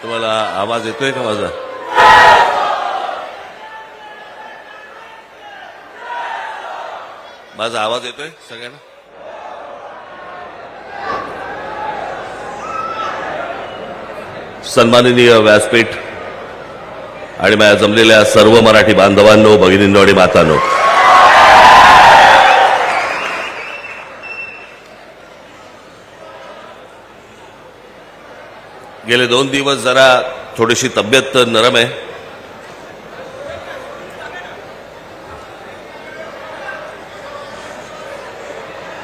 तुम्हाला आवाज येतोय का माझा? माझा आवाज येतोय सगळ्यांना? सन्माननीय व्यासपीठ आणि माझ्या जमलेल्या सर्व मराठी बांधवांनो, भगिनींनो आणि मातांनो, गेले 2 दिवस जरा थोडीशी तब्येत नरम आहे.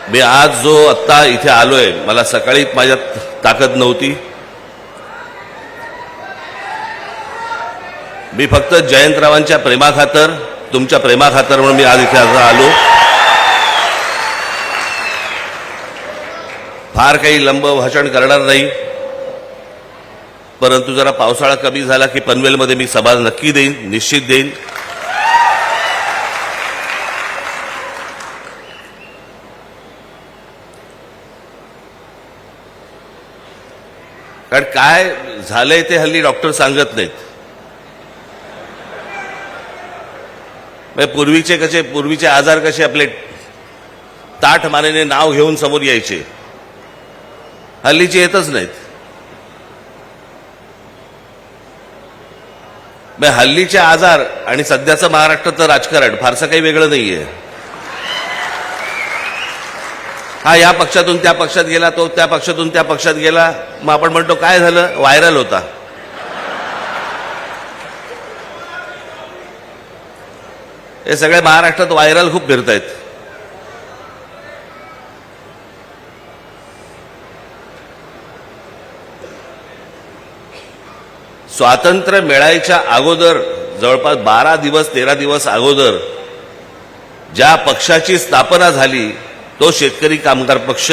मी आज जो आत्ता इथे आलोय, मला सकाळी माझ्यात ताकद नव्हती. मी फक्त जयंतरावांच्या प्रेमाखातर, तुमच्या प्रेमाखातर म्हणून मी आज इथे आलो. फार काही लंब भाषण करणार नाही, परंतु जरा पावसाळा कमी झाला की पनवेलमध्ये मी सभा नक्की देईन, निश्चित देईन. कारण काय झालंय ते हल्ली डॉक्टर सांगत नाहीत. पूर्वीचे आजार कसे आपले ताठ मानेने नाव घेऊन समोर यायचे, हल्लीचे येतच नाहीत. हल्लीचे आजार आणि सध्याचं महाराष्ट्राचं राजकारण फारसं काही वेगळं नाहीये. हा या पक्षातून त्या पक्षात गेला, तो त्या पक्षातून त्या पक्षात गेला. मग आपण म्हणतो काय झालं, व्हायरल होता. हे सगळे महाराष्ट्रात व्हायरल खूप फिरतायत. स्वातंत्र्य मिळायच्या अगोदर जवळपास 12 दिवस 13 दिवस अगोदर ज्या पक्षाची स्थापना झाली तो शेतकरी कामगार पक्ष.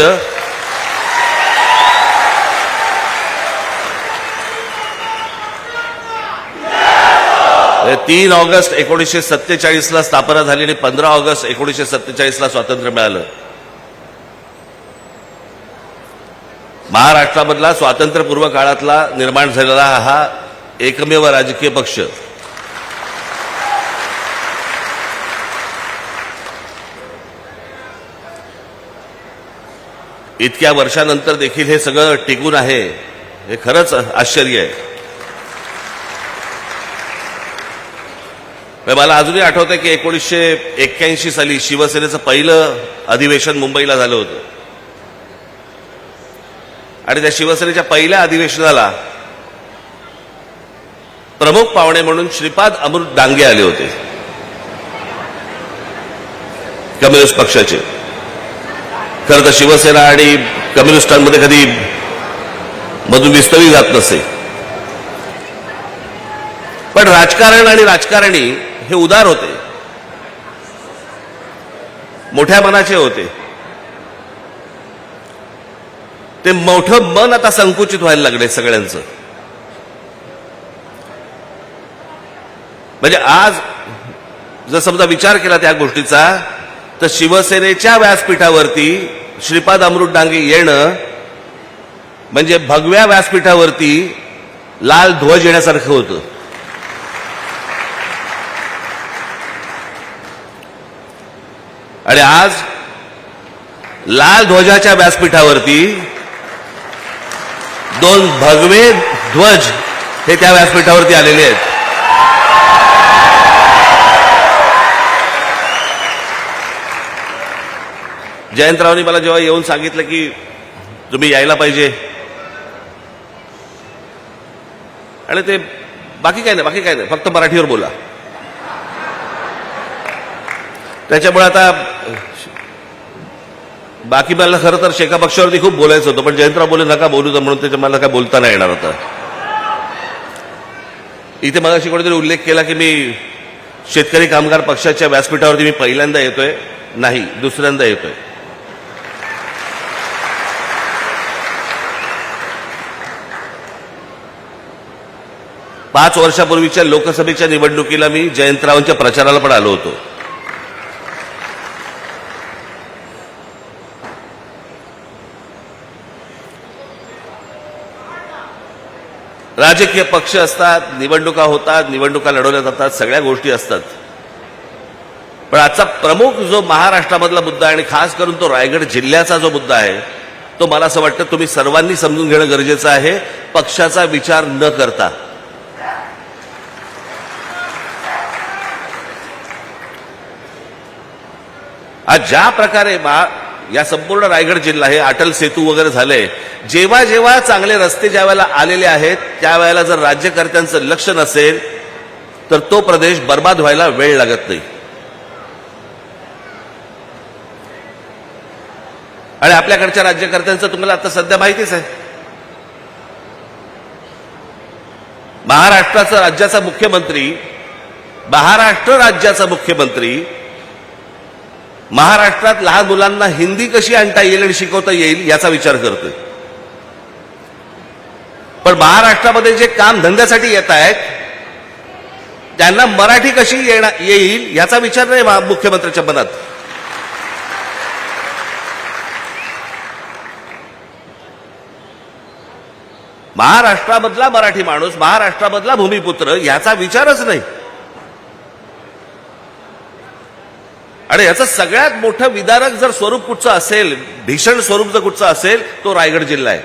तीन ऑगस्ट 1947 स्थापना झाली आणि 15 ऑगस्ट 1947 स्वातंत्र्य मिळालं. महाराष्ट्रामधला स्वातंत्र्यपूर्व काळातला निर्माण झालेला हा एकमेव राजकीय पक्ष. इतक्या वर्षानंतर देखील हे सगळं टिकून आहे, हे खरंच आश्चर्य आहे. मला अजूनही आठवतंय की 1981 साली शिवसेनेचं पहिलं अधिवेशन मुंबईला झालं होतं आणि त्या शिवसेनेच्या पहिल्या अधिवेशनाला प्रमुख पाहुणे म्हणून श्रीपाद अमृत डांगे आले होते, कम्युनिस्ट पक्षाचे. खरं तर शिवसेना आणि कम्युनिस्टांमध्ये कधी मधून विस्तरली जात नसे, पण राजकारण आणि राजकारणी हे उदार होते, मोठ्या मनाचे होते. ते मोठं मन आता संकुचित व्हायला लागले सगळ्यांचं. म्हणजे आज जर समजा विचार केला त्या गोष्टीचा, तर शिवसेनेच्या व्यासपीठावरती श्रीपाद अमृत डांगे येणं म्हणजे भगव्या व्यासपीठावरती लाल ध्वज येण्यासारखं होतं. आणि आज लाल ध्वजाच्या व्यासपीठावरती 2 भगवे ध्वज हे त्या व्यासपीठावरती आलेले आहेत. जयंतरावांनी मला जेव्हा येऊन सांगितलं की तुम्ही यायला पाहिजे, आणि ते बाकी काय नाही, फक्त मराठीवर बोला. त्याच्यामुळे आता बाकी मला खरं तर शेका पक्षावरती खूप बोलायचं होतं, पण जयंतराव बोले नका बोलू तर, म्हणून त्याच्या मला काय बोलता नाही येणार होतं. इथे मगाशी कोणीतरी उल्लेख केला की मी शेतकरी कामगार पक्षाच्या व्यासपीठावरती मी पहिल्यांदा येतोय. नाही, दुसऱ्यांदा येतोय. पाच वर्षापूर्वीच्या लोकसभेच्या निवडणुकीला मी जयंतरावांच्या प्रचाराला पण आलो होतो. राजकीय पक्ष असतात, निवडणुका होतात, निवडणुका लढवल्या जातात, सगळ्या गोष्टी असतात. पण आजचा प्रमुख जो महाराष्ट्रामधला मुद्दा आहे आणि खास करून तो रायगड जिल्ह्याचा जो मुद्दा आहे तो मला असं वाटतं तुम्ही सर्वांनी समजून घेणं गरजेचं आहे, पक्षाचा विचार न करता. आज ज्या प्रकारे या संपूर्ण रायगड जिल्हा हे अटल सेतू वगैरे झाले, जेव्हा जेव्हा चांगले रस्ते ज्या वेळेला आलेले आहेत त्यावेळेला जर राज्यकर्त्यांचं लक्ष नसेल तर तो प्रदेश बर्बाद व्हायला वेळ लागत नाही. आणि आपल्याकडच्या राज्यकर्त्यांचं तुम्हाला आता सध्या माहितीच आहे. महाराष्ट्र राज्याचा मुख्यमंत्री महाराष्ट्रात लहान मुलांना हिंदी कशी आणता येईल आणि शिकवता येईल याचा विचार करतोय. पण महाराष्ट्रामध्ये जे काम धंद्यासाठी येत आहेत त्यांना मराठी कशी येईल याचा विचार नाही मुख्यमंत्र्यांच्या मनात. महाराष्ट्रामधला मराठी माणूस, महाराष्ट्रामधला भूमिपुत्र याचा विचारच नाही. आणि याचं सगळ्यात मोठं विदारक जर स्वरूप कुठचं असेल, भीषण स्वरूप जर कुठचं असेल तो रायगड जिल्हा आहे.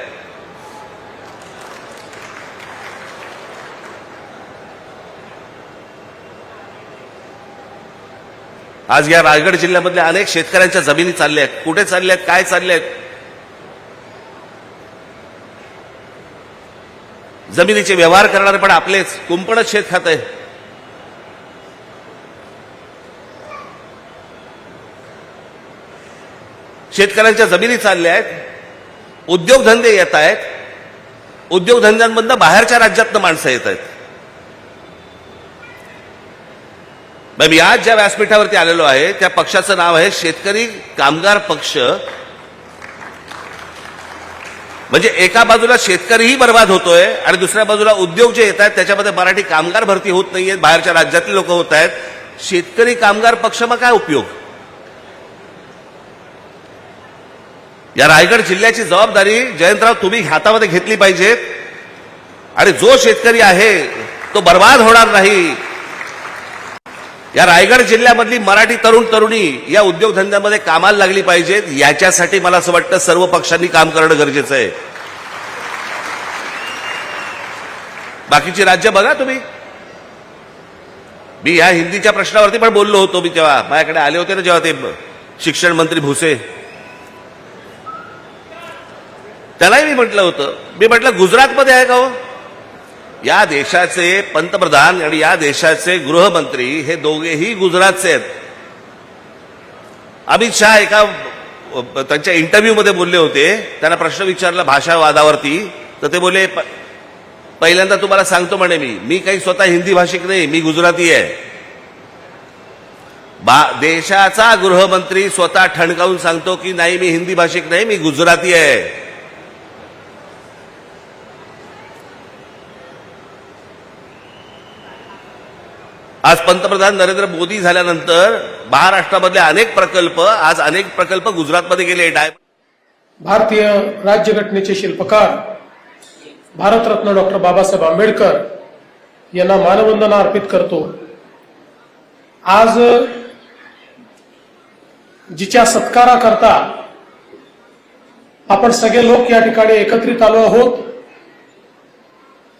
आज या रायगड जिल्ह्यामधल्या अनेक शेतकऱ्यांच्या जमिनी चालल्या आहेत. कुठे चालल्या आहेत, काय चालल्या आहेत? जमिनीचे व्यवहार करणारे पण आपलेच, कुंपणच शेत खात आहे. शेतकऱ्यांच्या जमिनी चालल्या आहेत, उद्योगधंदे येत आहेत, उद्योगधंद्यांमधनं बाहेरच्या राज्यातनं माणसं येत आहेत. मी आज ज्या व्यासपीठावरती आलेलो आहे त्या पक्षाचं नाव आहे शेतकरी कामगार पक्ष. म्हणजे एका बाजूला शेतकरीही बर्बाद होतोय आणि दुसऱ्या बाजूला उद्योग जे येत आहेत त्याच्यामध्ये मराठी कामगार भरती होत नाहीये, बाहेरच्या राज्यातले लोक होत आहेत. शेतकरी कामगार पक्ष मग काय उपयोग? या रायगड जिल्ह्याची जबाबदारी जयंतराव तुम्ही हातामध्ये घेतली पाहिजेत. आणि जो शेतकरी आहे तो बर्बाद होणार नाही. या रायगड जिल्ह्यामधली मराठी तरुण तरुणी या उद्योगधंद्यामध्ये कामाला लागली पाहिजेत. याच्यासाठी मला असं वाटतं सर्व पक्षांनी काम करणं गरजेचं आहे. बाकीची राज्य बघा तुम्ही. मी या हिंदीच्या प्रश्नावरती पण बोललो होतो. मी तेव्हा माझ्याकडे आले होते ना जेव्हा ते शिक्षण मंत्री भुसे, त्यालाही मी म्हटलं होतं, मी म्हटलं गुजरातमध्ये आहे का हो? या देशाचे पंतप्रधान आणि या देशाचे गृहमंत्री हे दोघेही गुजरातचे आहेत. अमित शहा एका त्यांच्या इंटरव्ह्यूमध्ये बोलले होते, त्यांना प्रश्न विचारला भाषावादावरती, तर ते बोलले पहिल्यांदा तुम्हाला सांगतो म्हणे मी काही स्वतः हिंदी भाषिक नाही, मी गुजराती आहे. देशाचा गृहमंत्री स्वतः ठणकावून सांगतो की नाही मी हिंदी भाषिक नाही, मी गुजराती आहे. आज पंतप्रधान नरेंद्र मोदी झाल्यानंतर महाराष्ट्रामधले अनेक प्रकल्प गुजरातमध्ये गेले. भारतीय राज्यघटनेचे शिल्पकार भारतरत्न डॉक्टर बाबासाहेब आंबेडकर यांना मानवंदना अर्पित करतो. आज जिच्या सत्काराकरता आपण सगळे लोक या ठिकाणी एकत्रित आलो आहोत.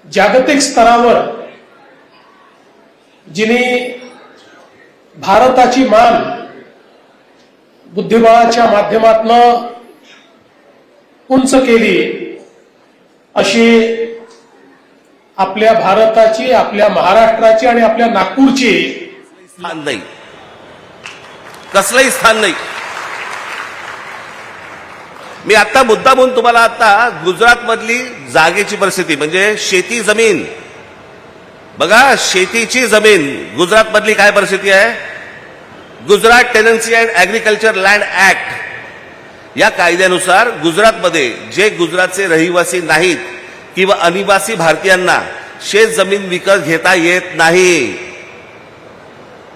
जागतिक स्तरावर जिने भारताची मान बुद्धिबळाच्या माध्यमातून उंच केली अशी आपल्या भारताची, आपल्या महाराष्ट्राची आणि आपल्या नागपूरची स्थान नाही, कसलंही स्थान नाही. मी आता मुद्दा म्हणून तुम्हाला आता गुजरातमधली जागेची परिस्थिती म्हणजे शेती जमीन बघा, शेतीची जमीन गुजरातमधली काय परिस्थिती आहे. Gujarat tenancy and agriculture land act या कायद्यानुसार गुजरातमध्ये जे गुजरातचे रहिवासी नाहीत किंवा अनिवासी भारतीयांना शेत जमीन विकत घेता येत नाही.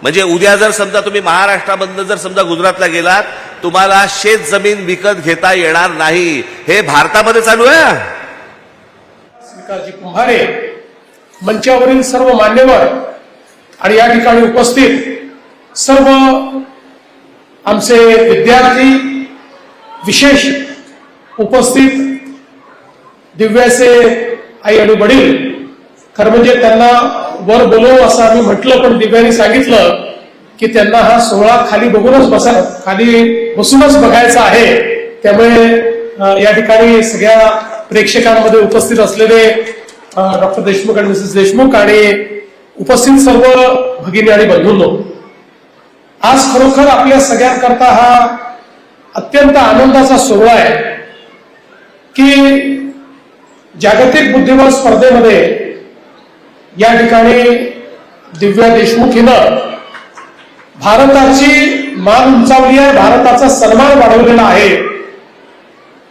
म्हणजे उद्या जर समजा तुम्ही महाराष्ट्रामधनं जर समजा गुजरातला गेलात, तुम्हाला शेत जमीन विकत घेता येणार नाही. हे भारतामध्ये चालू आहे. विकासजी कुंभारे मंचावरील सर्व मान्यवर आणि या ठिकाणी उपस्थित सर्व आमचे विद्यार्थी, विशेष उपस्थित दिव्याचे आई आणि वडील, खरं म्हणजे त्यांना वर बोलवू असं आम्ही म्हटलं, पण दिव्याने सांगितलं की त्यांना हा सोहळा खाली बसूनच बघायचा आहे. त्यामुळे या ठिकाणी सगळ्या प्रेक्षकांमध्ये उपस्थित असलेले डॉक्टर देशमुख आणि मिसेस देशमुख आणि उपस्थित सर्व भगिनी आणि बंधूंनो, आज खरोखर आपल्या सगळ्यांकरता हा अत्यंत आनंदाचा सोहळा आहे की जागतिक बुद्धिबळ स्पर्धेमध्ये या ठिकाणी दिव्या देशमुख हिनं भारताची मान उंचावली आहे, भारताचा सन्मान वाढवलेला आहे.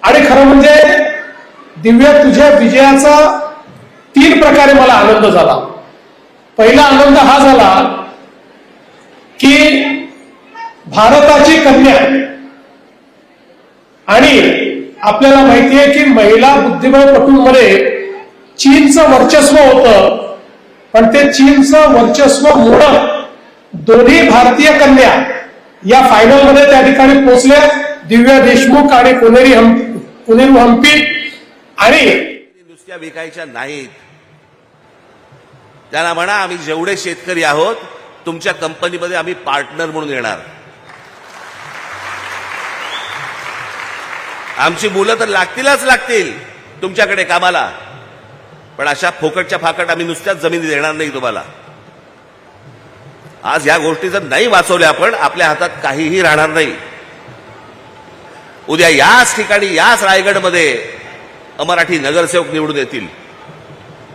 आणि खरं म्हणजे दिव्या, तुझ्या विजयाचा 3 प्रकारे मला आनंद झाला. पहिला आनंद हा झाला की भारताची कन्या, आणि आपल्याला माहिती आहे की महिला बुद्धिबळपटूंमध्ये चीनचं वर्चस्व होतं, पण ते चीनचं वर्चस्व मोडत दोन्ही भारतीय कन्या या फायनलमध्ये त्या ठिकाणी पोहोचल्या. दिव्या देशमुख आणि पुनेरू हम्पी. आणि नुसत्या विकायच्या नाहीत, त्यांना म्हणा आम्ही जेवढे शेतकरी आहोत तुमच्या कंपनीमध्ये आम्ही पार्टनर म्हणून येणार. आमची मुलं तर लागतील तुमच्याकडे कामाला, पण अशा फोकटच्या फाकट आम्ही नुसत्याच जमिनी देणार नाही तुम्हाला. आज या गोष्टी जर नाही वाचवल्या आपण, आपल्या हातात काहीही राहणार नाही. उद्या याच ठिकाणी, याच रायगडमध्ये अमराठी नगरसेवक निवडून येतील,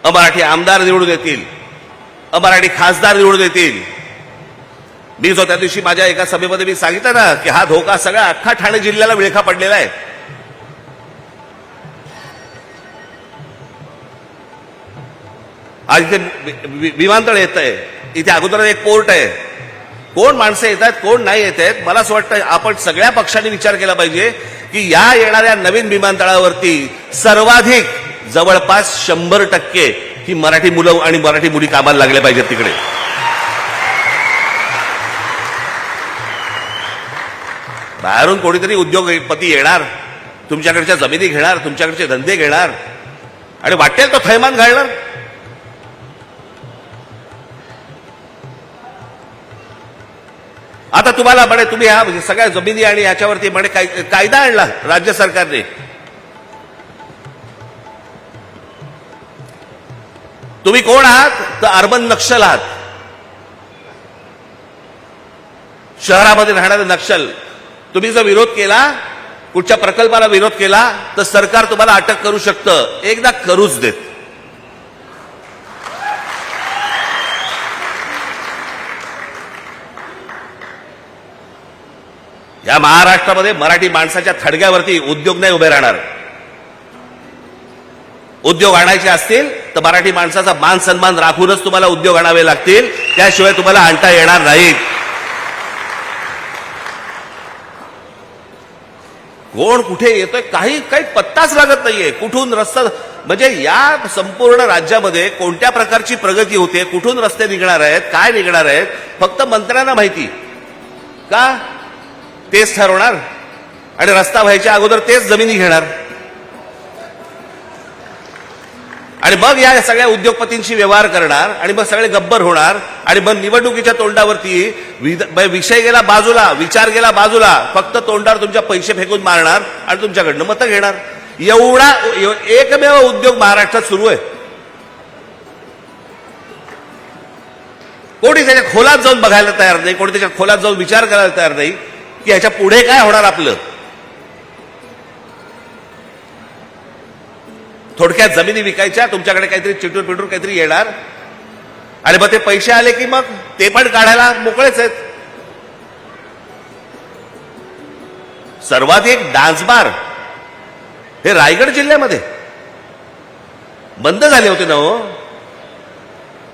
अमराठी आमदार निवडून येतील, अमराठी खासदार निवडून येतील. मी जो त्या दिवशी माझ्या एका सभेमध्ये मी सांगितलं ना की हा धोका सगळ्या अख्खा ठाणे जिल्ह्याला विळखा पडलेला आहे. आज इथे विमानतळ येत आहे, इथे अगोदर एक पोर्ट आहे. कोण माणसं येत आहेत, कोण नाही येत आहेत, मला असं वाटतं आपण सगळ्या पक्षांनी विचार केला पाहिजे की या येणाऱ्या नवीन विमानतळावरती सर्वाधिक जवळपास 100% ही मराठी मुलं आणि मराठी मुली कामाला लागले पाहिजेत तिकडे. बाहेरून कोणीतरी उद्योगपती येणार, तुमच्याकडच्या जमिनी घेणार, तुमच्याकडचे धंदे घेणार आणि वाटेल तो थैमान घालणार. आता तुम्हाला म्हणे तुम्ही ह्या सगळ्या जमिनी आणि याच्यावरती म्हणे कायदा आणला राज्य सरकारने. तुम्ही कोण आहात? तर अर्बन नक्षल आहात, शहरामध्ये राहणारे नक्षल. तुम्ही जर विरोध केला, कुठच्या प्रकल्पाला विरोध केला, तर सरकार तुम्हाला अटक करू शकतं. एकदा करूच देत. या महाराष्ट्रामध्ये मराठी माणसाच्या थडग्यावरती उद्योग नाही उभे राहणार. उद्योग आणायचे असतील तर मराठी माणसाचा मान सन्मान राखूनच तुम्हाला उद्योग आणावे लागतील, त्याशिवाय तुम्हाला आणता येणार नाहीत. कोण कुठे येतोय काही पत्ताच लागत नाहीये. कुठून रस्ता, म्हणजे या संपूर्ण राज्यामध्ये कोणत्या प्रकारची प्रगती होते, कुठून रस्ते निघणार आहेत, काय निघणार आहेत, फक्त मंत्र्यांना माहिती. का? तेच ठरवणार आणि रस्ता व्हायच्या अगोदर तेच जमिनी घेणार आणि मग या सगळ्या उद्योगपतींशी व्यवहार करणार आणि मग सगळे गब्बर होणार आणि मग निवडणुकीच्या तोंडावरती विषय गेला बाजूला, विचार गेला बाजूला, फक्त तोंडावर तुमच्या पैसे फेकून मारणार आणि तुमच्याकडनं मतं घेणार. एवढा एकमेव उद्योग महाराष्ट्रात सुरू आहे. कोणी त्याच्या खोलात जाऊन बघायला तयार नाही, कोणी त्याच्या खोलात जाऊन विचार करायला तयार नाही की ह्याच्या पुढे काय होणार आपलं. थोडक्यात जमिनी विकायच्या, तुमच्याकडे काहीतरी चिटूर पिटूर काहीतरी येणार आणि मग ते पैसे आले की मग ते पण काढायला मोकळेच आहेत. सर्वाधिक डान्स बार हे रायगड जिल्ह्यामध्ये बंद झाले होते ना हो.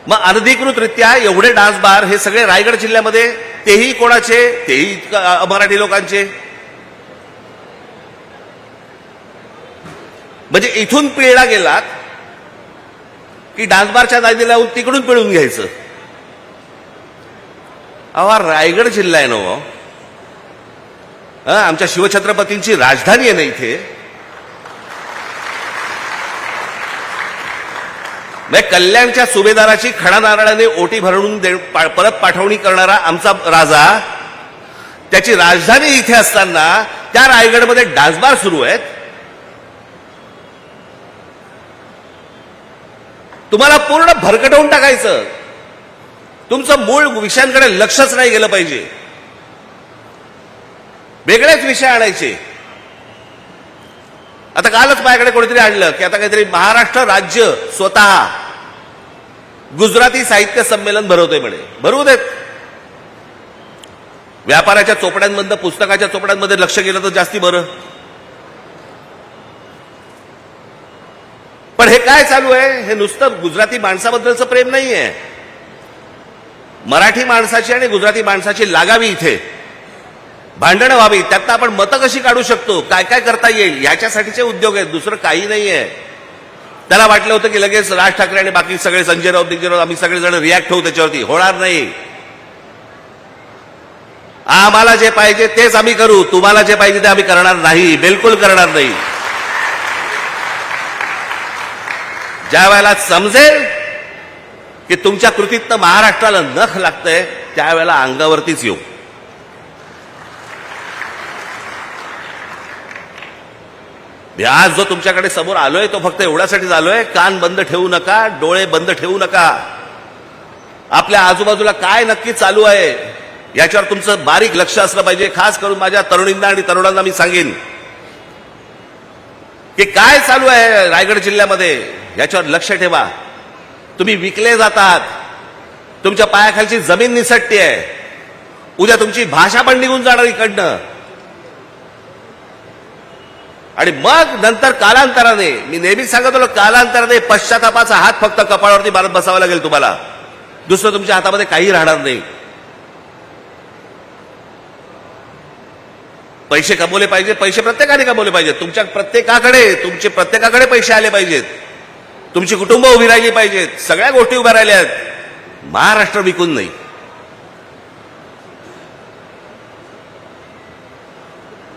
मग अनधिकृतरित्या एवढे डान्स बार हे सगळे रायगड जिल्ह्यामध्ये, तेही कोणाचे? तेही मराठी लोकांचे. म्हणजे इथून पिळला गेलात की डान्सबारच्या नादी लावून तिकडून पिळून घ्यायचं? अहो, हा रायगड जिल्हा आहे ना हो. आमच्या शिवछत्रपतींची राजधानी आहे ना इथे. कल्याणच्या सुभेदाराची खडा नारळाने ओटी भरून परत पाठवणी करणारा आमचा राजा, त्याची राजधानी इथे असताना त्या रायगडमध्ये डान्सबार सुरू आहेत. तुम्हाला पूर्ण भरकटवून टाकायचं. तुमचं मूळ विषयांकडे लक्षच नाही गेलं पाहिजे. वेगळेच विषय आणायचे. आता कालच माझ्याकडे कोणीतरी आणलं की आता काहीतरी महाराष्ट्र राज्य स्वतः गुजराती साहित्य संमेलन भरवतोय म्हणे. भरवू देत. व्यापाराच्या चोपड्यांमधनं पुस्तकाच्या चोपड्यांमध्ये लक्ष गेलं तर जास्ती बरं. पण हे काय चालू आहे? हे नुसतं गुजराती माणसाबद्दलचं प्रेम नाहीये. मराठी माणसाची आणि गुजराती माणसाची लागावी, इथे भांडणं व्हावी, त्यातनं आपण मतं कशी काढू शकतो, काय काय करता येईल, याच्यासाठीचे उद्योग आहेत. दुसरं काही नाहीये. त्याला वाटलं होतं की लगेच राज ठाकरे आणि बाकी सगळे संजय राऊत दिग्जय राऊत आम्ही सगळेजण रिॲक्ट होऊ त्याच्यावरती. होणार नाही. आम्हाला जे पाहिजे तेच आम्ही करू. तुम्हाला जे पाहिजे ते आम्ही करणार नाही. बिलकुल करणार नाही. ज्या वेळेला समजेल की तुमच्या कृतीतनं महाराष्ट्राला नख लागतंय, त्यावेळेला अंगावरतीच येऊ. आज जो तुमच्याकडे समोर आलोय तो फक्त एवढ्यासाठीच आलोय, कान बंद ठेवू नका, डोळे बंद ठेवू नका. आपल्या आजूबाजूला काय नक्की चालू आहे याच्यावर तुमचं बारीक लक्ष असलं पाहिजे. खास करून माझ्या तरुणींना आणि तरुणांना मी सांगेन की काय चालू आहे रायगड जिल्ह्यामध्ये याच्यावर लक्ष ठेवा. तुम्ही विकले जातात. तुमच्या पायाखालची जमीन निसटते आहे. उद्या तुमची भाषा पण निघून जाणार इकडनं. आणि मग नंतर कालांतराने, मी नेहमीच सांगत होतो, कालांतराने पश्चातापाचा हात फक्त कपाळावरती मारत बसावा लागेल तुम्हाला. दुसरं तुमच्या हातामध्ये काही राहणार नाही. पैसे कमवले पाहिजे. पैसे प्रत्येकाने कमवले पाहिजेत. तुमच्या प्रत्येकाकडे पैसे आले पाहिजेत. तुमची कुटुंब उभी राहिली पाहिजेत. सगळ्या गोष्टी उभ्या राहिल्या आहेत. महाराष्ट्र विकून नाही.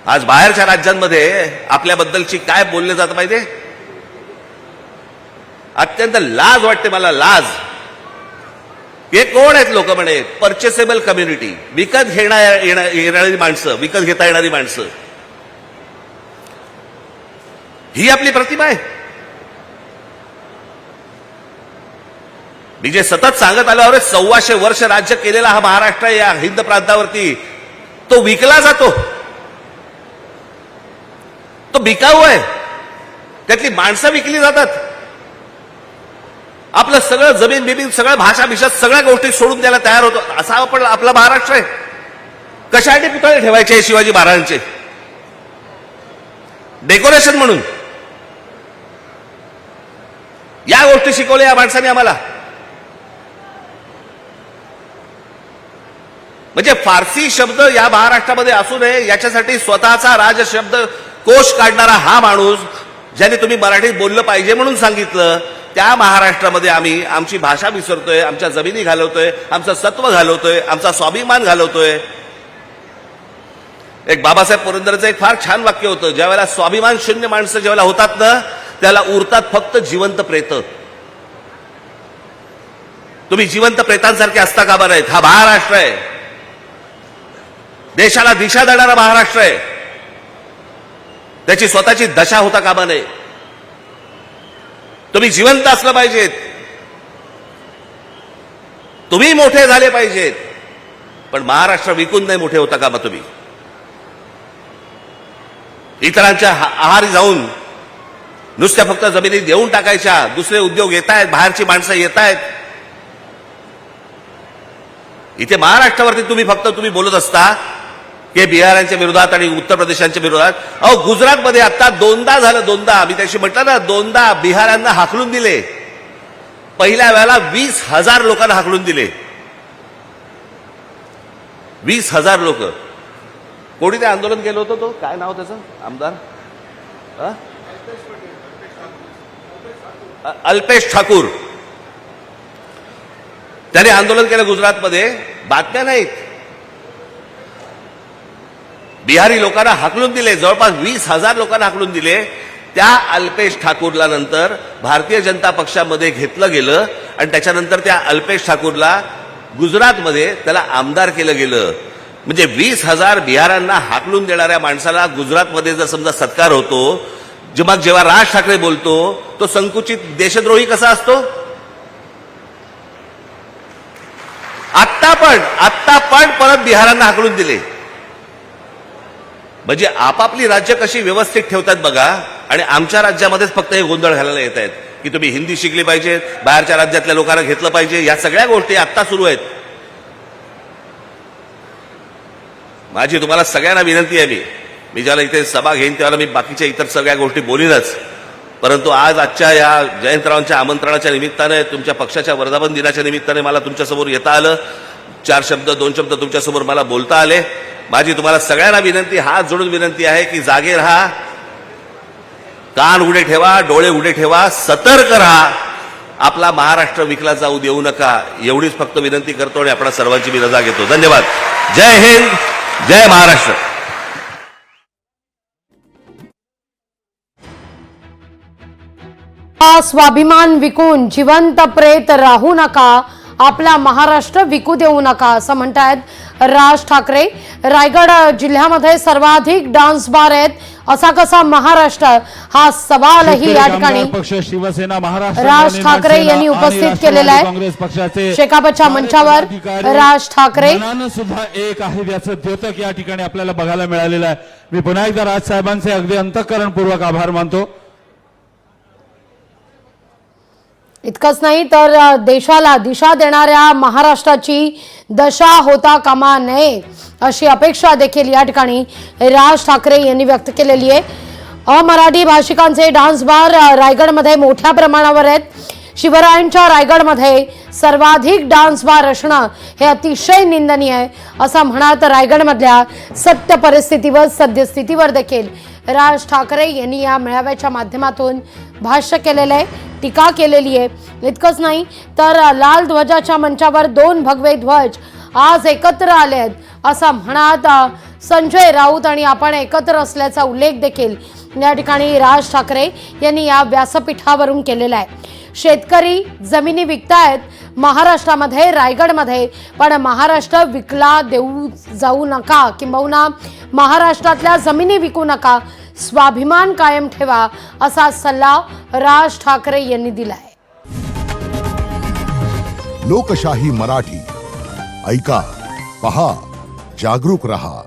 आज बाहेरच्या राज्यांमध्ये आपल्याबद्दलची काय बोलले जातं माहितीये? अत्यंत लाज वाटते मला. लाज. हे कोण आहेत लोक म्हणे? परचेसेबल कम्युनिटी. विकत येणारी माणसं, विकत घेता येणारी माणसं. ही आपली प्रतिमा आहे. मी जे सतत सांगत आलो, अरे 1400 वर्ष राज्य केलेला हा महाराष्ट्र या हिंद प्रांतावरती, तो विकला जातो. तो बिकाऊ आहे. त्यातली माणसं विकली जातात. आपलं सगळं जमीन बिमीन, सगळं भाषा भिषा, सगळ्या गोष्टी सोडून द्यायला तयार होतो. असा आपण आपला महाराष्ट्र आहे. कशासाठी पुतळे ठेवायचे शिवाजी महाराजांचे? डेकोरेशन म्हणून. या गोष्टी शिकवल्या या माणसाने आम्हाला. म्हणजे फारसी शब्द या महाराष्ट्रामध्ये असू नये याच्यासाठी स्वतःचा राजशब्द कोश काढणारा हा माणूस, ज्याने तुम्ही मराठीत बोललं पाहिजे म्हणून सांगितलं, त्या महाराष्ट्रामध्ये आम्ही आमची भाषा विसरतोय, आमच्या जमिनी घालवतोय, आमचं सत्व घालवतोय, आमचा स्वाभिमान घालवतोय. एक बाबासाहेब पुरंदरेचं एक फार छान वाक्य होतं, ज्यावेळेला स्वाभिमान शून्य माणसं ज्यावेळेला होतात ना, त्याला उरतात फक्त जिवंत प्रेत. तुम्ही जिवंत प्रेतांसारखे असता कामा नाहीत. हा महाराष्ट्र आहे. देशाला दिशा देणारा महाराष्ट्र आहे. त्याची स्वतःची दशा होता कामा नये. तुम्ही जिवंत असलं पाहिजेत. तुम्ही मोठे झाले पाहिजेत. पण महाराष्ट्र विकून नाही मोठे होता कामा तुम्ही. इतरांच्या आहारी जाऊन नुसत्या फक्त जमिनी देऊन टाकायच्या. दुसरे उद्योग येत आहेत, बाहेरची माणसं येत आहेत. इथे महाराष्ट्रावरती तुम्ही बोलत असता की बिहारांच्या विरोधात आणि उत्तर प्रदेशांच्या विरोधात. अहो, गुजरातमध्ये आता दोनदा झालं. दोनदा मी त्याशी म्हटलं ना, दोनदा बिहारांना हाकलून दिले. पहिल्या वेळेला 20,000 लोकांना हाकलून दिले. 20,000 लोक. कोणी ते आंदोलन केलं होतं? तो काय नाव त्याचं? आमदार अल्पेश ठाकूर. त्याने आंदोलन केलं गुजरातमध्ये, बातम्या नाहीत. बिहारी लोकांना हाकलून दिले, जवळपास 20,000 लोकांना हाकलून दिले. त्या अल्पेश ठाकूरला नंतर भारतीय जनता पक्षामध्ये घेतलं गेलं आणि त्याच्यानंतर त्या अल्पेश ठाकूरला गुजरातमध्ये त्याला आमदार केलं गेलं. म्हणजे 20,000 बिहारांना हाकलून देणाऱ्या माणसाला गुजरातमध्ये जर समजा सत्कार होतो, मग जेव्हा राज ठाकरे बोलतो तो संकुचित देशद्रोही कसा असतो? आत्ता पण परत बिहारांना हाकलून दिले. म्हणजे आपापली राज्य कशी व्यवस्थित ठेवतात बघा, आणि आमच्या राज्यामध्येच फक्त हे गोंधळ घालायला येत आहेत की तुम्ही हिंदी शिकली पाहिजे, बाहेरच्या राज्यातल्या लोकांना घेतलं पाहिजे. या सगळ्या गोष्टी आत्ता सुरू आहेत. माझी तुम्हाला सगळ्यांना विनंती आहे, मी ज्याला इथे सभा घेईन त्याला मी बाकीच्या इतर सगळ्या गोष्टी बोलीनच, परंतु आजच्या या जयंतरावांच्या आमंत्रणाच्या निमित्ताने, तुमच्या पक्षाच्या वर्धापन दिनाच्या निमित्ताने मला तुमच्यासमोर येता आलं. 2 शब्द तुमच्यासमोर मला बोलता आले. माझी तुम्हाला सगळ्यांना विनंती, हात जोडून विनंती आहे की जागे राहा, कान उघडे ठेवा, डोळे उघडे ठेवा, सतर्क राहा. आपला महाराष्ट्र विकला जाऊ देऊ नका, एवढीच फक्त विनंती करतो आणि आपल्या सर्वांची मी रजा घेतो. धन्यवाद. जय हिंद, जय महाराष्ट्र. स्वाभिमान विकून जिवंत प्रेत राहू नका, आपला महाराष्ट्र विकू देऊ नका, असं म्हणतायत राज ठाकरे. रायगड जिल्ह्यामध्ये सर्वाधिक डान्स बार आहेत, असा कसा महाराष्ट्र, हा सवालही या ठिकाणी शिवसेना महाराष्ट्र राज ठाकरे यांनी उपस्थित केलेला आहे. काँग्रेस पक्षाचे शेकापच्या मंचावर राज ठाकरे सुद्धा एक आहे त्याचं द्योतक या ठिकाणी आपल्याला बघायला मिळालेलं आहे. मी पुन्हा एकदा राज साहेबांचे अगदी अंतःकरणपूर्वक आभार मानतो. इतकंच नाही तर देशाला दिशा देणाऱ्या महाराष्ट्राची दशा होता कामा नये, अशी अपेक्षा देखील या ठिकाणी राज ठाकरे यांनी व्यक्त केलेली आहे. अमराठी भाषिकांचे डान्स बार रायगडमध्ये मोठ्या प्रमाणावर आहेत. शिवरायांच्या रायगडमध्ये सर्वाधिक डान्स बार असणं हे अतिशय निंदनीय आहे, असं म्हणत रायगडमधल्या सत्य परिस्थितीवर, सद्यस्थितीवर देखील राज ठाकरे यांनी या मेळाव्याच्या माध्यमातून भाष्य केलेलं आहे, टीका केलेली आहे. इतकंच नाही तर लाल ध्वजाच्या मंचावर 2 भगवे ध्वज आज एकत्र आले आहेत, असं म्हणत संजय राऊत आणि आपण एकत्र असल्याचा उल्लेख देखील या ठिकाणी राज ठाकरे यांनी या व्यासपीठावरून केलेला आहे. शेतकरी जमिनी विकतायत महाराष्ट्रामध्ये, रायगडमध्ये, पण महाराष्ट्र विकला देऊ जाऊ नका, किंबहुना महाराष्ट्रातल्या जमिनी विकू नका, स्वाभिमान कायम ठेवा, असा सल्ला राज ठाकरे यांनी दिलाय. लोकशाही मराठी ऐका, पहा, जागरूक रहा.